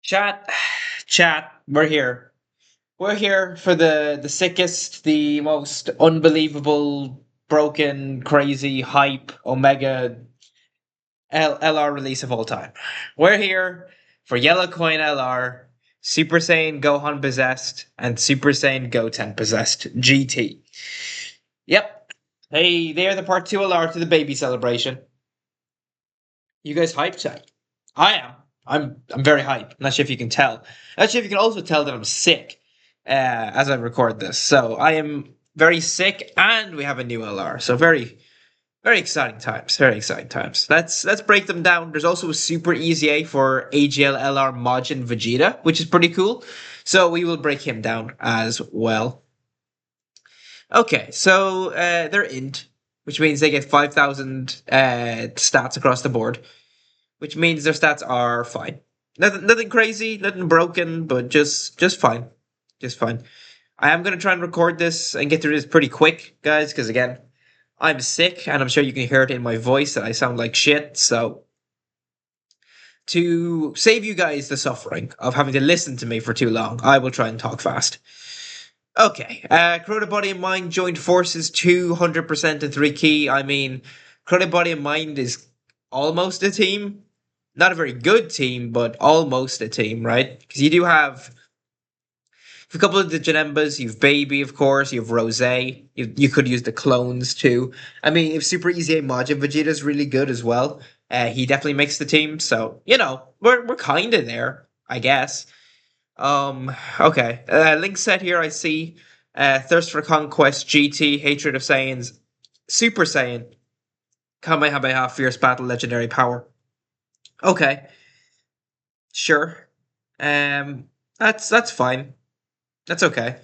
Chat, chat, we're here. We're here for the sickest, the most unbelievable, broken, crazy, hype, Omega LR release of all time. We're here for Yellow Coin LR, Super Saiyan Gohan Possessed, and Super Saiyan Goten Possessed GT. Yep. Hey, they're the part 2 LR to the baby celebration. You guys hyped, chat? I am. I'm very hyped. Not sure if you can tell. Not sure if you can also tell that I'm sick as I record this. So I am very sick, and we have a new LR. So very exciting times. Very exciting times. Let's break them down. There's also a super easy A for AGL LR Majin Vegeta, which is pretty cool. So we will break him down as well. Okay, so they're int, which means they get 5,000 stats across the board, which means their stats are fine. Nothing crazy, nothing broken, but just fine, just fine. I am gonna try and record this and get through this pretty quick, guys, because again, I'm sick, and I'm sure you can hear it in my voice that I sound like shit. So to save you guys the suffering of having to listen to me for too long, I will try and talk fast. Okay, Crota Body and Mind joined forces 200% in 3 key. I mean, Crota Body and Mind is almost a team. Not a very good team, but almost a team, right? Because you do have a couple of the Janembas, you've Baby, of course, you have Rose. You could use the clones too. I mean, if Super Easy A Majin Vegeta's really good as well, he definitely makes the team. So, we're kind of there, I guess. Okay. Link set here, I see. Thirst for Conquest, GT, Hatred of Saiyans, Super Saiyan, Kamehameha, Fierce Battle, Legendary Power. Okay. Sure. That's fine. That's okay.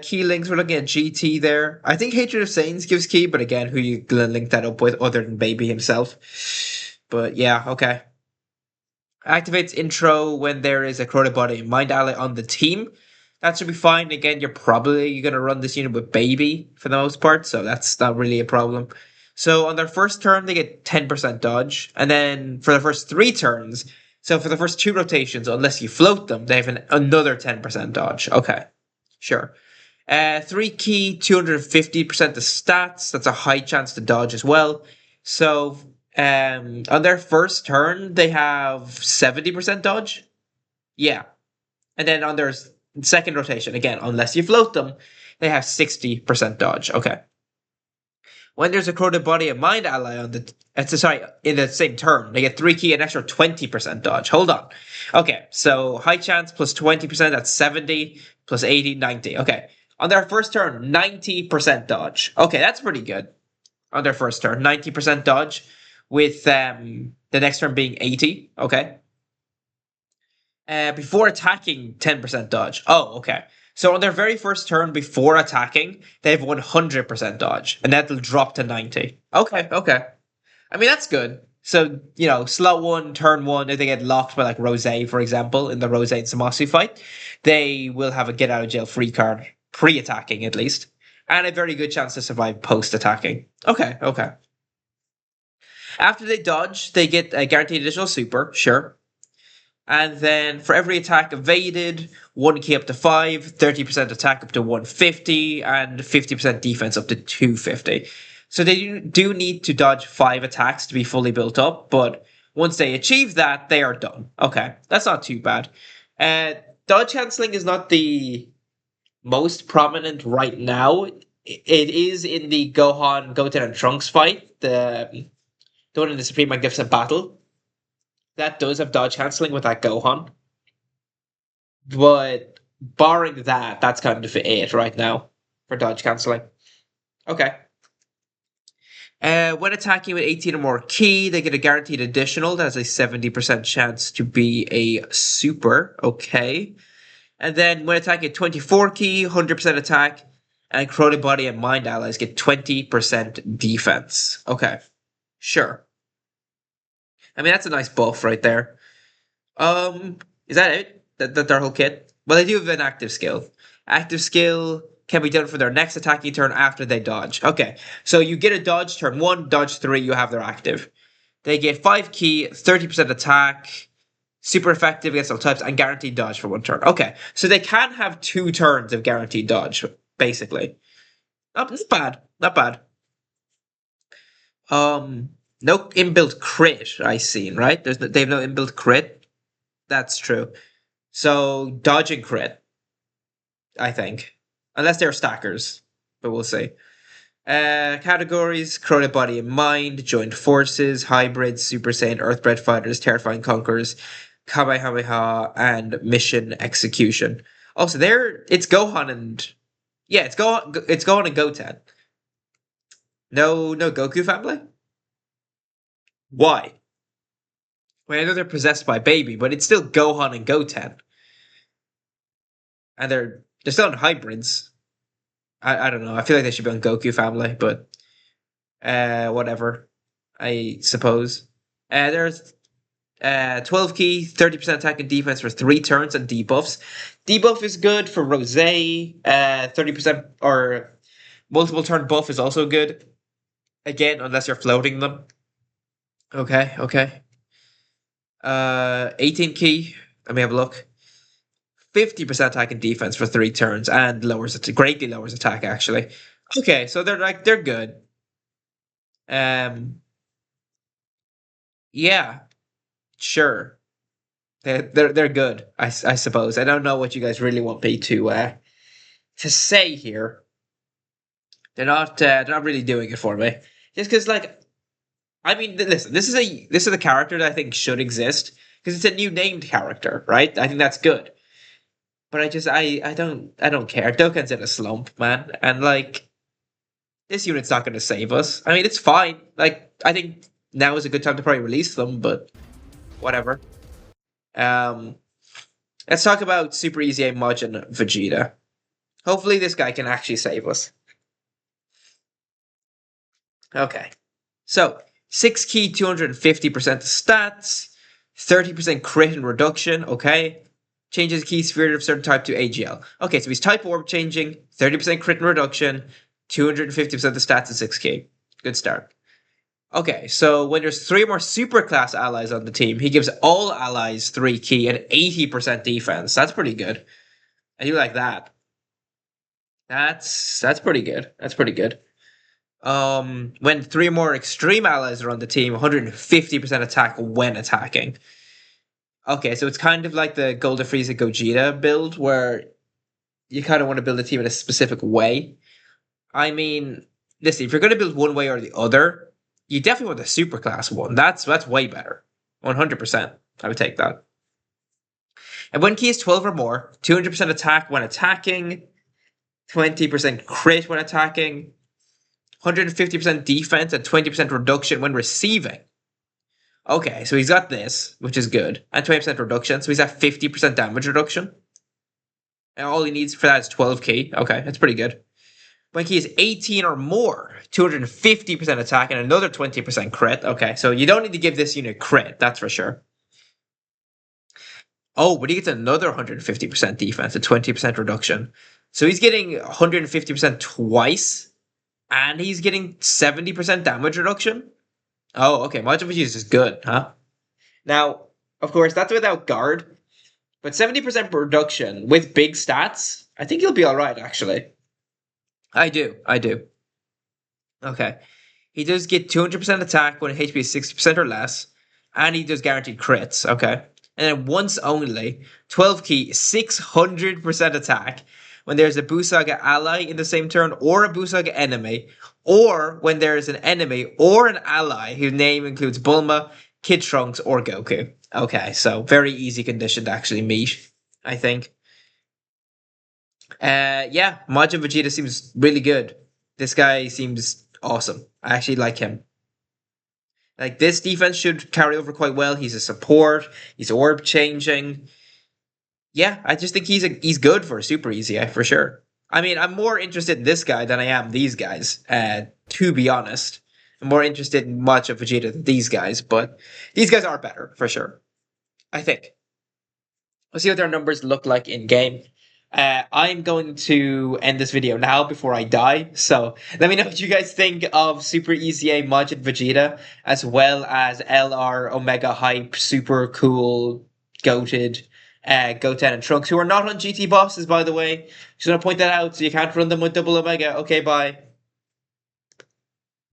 Key links, we're looking at GT there. I think Hatred of Saiyans gives key, but again, who you gonna link that up with other than Baby himself? But yeah, okay. Activates intro when there is a Crota Body and Mind ally on the team. That should be fine. Again, you're probably going to run this unit with Baby for the most part, so that's not really a problem. So on their first turn, they get 10% dodge, and then for the first 3 turns, so for the first 2 rotations, unless you float them, they have another 10% dodge. Okay, sure. 3 key, 250% the stats. That's a high chance to dodge as well. So on their first turn, they have 70% dodge. Yeah. And then on their second rotation, again, unless you float them, they have 60% dodge. Okay. When there's a Crota Body and Mind ally on the in the same turn, they get 3 key and extra 20% dodge. Hold on. Okay, so high chance plus 20%, that's 70, plus 80, 90. Okay. On their first turn, 90% dodge. Okay, that's pretty good. On their first turn, 90% dodge, with the next turn being 80. Okay. Before attacking, 10% dodge. Oh, okay. So on their very first turn before attacking, they have 100% dodge, and that'll drop to 90. Okay, okay. I mean, that's good. So, slot 1, turn 1, if they get locked by, like, Rose, for example, in the Rose and Samasu fight, they will have a get out of jail free card, pre-attacking at least, and a very good chance to survive post-attacking. Okay, okay. After they dodge, they get a guaranteed additional super, sure. And then for every attack evaded, 1 key up to 5, 30% attack up to 150, and 50% defense up to 250. So they do need to dodge 5 attacks to be fully built up, but once they achieve that, they are done. Okay, that's not too bad. Dodge cancelling is not the most prominent right now. It is in the Gohan, Goten, and Trunks fight, the one in the Supreme Magnificent Battle. That does have dodge cancelling with that Gohan. But barring that, that's kind of it right now for dodge cancelling. Okay. When attacking with 18 or more key, they get a guaranteed additional. That has a 70% chance to be a super. Okay. And then when attacking at 24 key, 100% attack, and Crota Body and Mind allies get 20% defense. Okay. Sure. I mean, that's a nice buff right there. Is that it? That their whole kit? Well, they do have an active skill. Active skill can be done for their next attacking turn after they dodge. Okay, so you get a dodge turn 1, dodge 3, you have their active. They get 5 key, 30% attack, super effective against all types, and guaranteed dodge for 1 turn. Okay, so they can have 2 turns of guaranteed dodge, basically. Not bad, not bad. No inbuilt crit I've seen, right? They have no inbuilt crit. That's true. So dodge and crit, I think, unless they're stackers, but we'll see. Categories: Corroded Body and Mind, Joined Forces, Hybrids, Super Saiyan, Earthbred Fighters, Terrifying Conquerors, Kamehameha, and Mission Execution. Also, it's Gohan and it's Gohan and Goten. No Goku family. Why? Well, I know they're possessed by Baby, but it's still Gohan and Goten, and they're still in hybrids. I don't know. I feel like they should be on Goku family, but whatever. I suppose. There's 12 key, 30% attack and defense for 3 turns and debuffs. Debuff is good for Rose. 30% or multiple turn buff is also good. Again, unless you're floating them. Okay. 18 key. Let me have a look. 50% attack and defense for 3 turns and greatly lowers attack, actually. Okay, so they're good. Yeah, sure. They're good, I suppose. I don't know what you guys really want me to say here. They're not really doing it for me. Just because, like, I mean, listen, this is a character that I think should exist because it's a new named character, right? I think that's good. But I don't care. Dokkan's in a slump, man, and like this unit's not going to save us. I mean, it's fine. Like, I think now is a good time to probably release them, but whatever. Let's talk about Super Easy A Majin Vegeta. Hopefully, this guy can actually save us. Okay, so 6 key, 250% stats, 30% crit and reduction. Okay. Changes key sphere of certain type to AGL. Okay, so he's type orb changing, 30% crit and reduction, 250% of the stats, and 6 key. Good start. Okay, so when there's 3 or more superclass allies on the team, he gives all allies 3 key and 80% defense. That's pretty good. I do like that. That's pretty good. That's pretty good. When 3 or more extreme allies are on the team, 150% attack when attacking. Okay, so it's kind of like the Golden Frieza Gogeta build, where you kind of want to build a team in a specific way. I mean, listen, if you're going to build one way or the other, you definitely want the superclass one. That's way better. 100%. I would take that. And when key is 12 or more, 200% attack when attacking, 20% crit when attacking, 150% defense, and 20% reduction when receiving. Okay, so he's got this, which is good, and 20% reduction, so he's at 50% damage reduction. And all he needs for that is 12 key. Okay, that's pretty good. When key is 18 or more, 250% attack and another 20% crit. Okay, so you don't need to give this unit crit, that's for sure. Oh, but he gets another 150% defense, a 20% reduction. So he's getting 150% twice, and he's getting 70% damage reduction. Oh, okay. Majin Vegeta is good, huh? Now, of course, that's without guard, but 70% reduction with big stats, I think he'll be alright, actually. I do. Okay. He does get 200% attack when HP is 60% or less, and he does guaranteed crits, okay? And then once only, 12 key, 600% attack when there's a Buu Saga ally in the same turn, or a Buu Saga enemy, or when there is an enemy or an ally whose name includes Bulma, Kid Trunks, or Goku. Okay, so very easy condition to actually meet, I think. Yeah, Majin Vegeta seems really good. This guy seems awesome. I actually like him. Like, this defense should carry over quite well. He's a support. He's orb changing. Yeah, I just think he's good for Super Easy, for sure. I mean, I'm more interested in this guy than I am these guys, to be honest. I'm more interested in Majin Vegeta than these guys, but these guys are better, for sure. I think. We'll see what their numbers look like in-game. I'm going to end this video now before I die, so let me know what you guys think of Super Easy A Majin Vegeta, as well as LR Omega Hype Super Cool Goated, Goten, and Trunks, who are not on GT bosses, by the way. Just want to point that out, so you can't run them with double Omega. Okay, bye.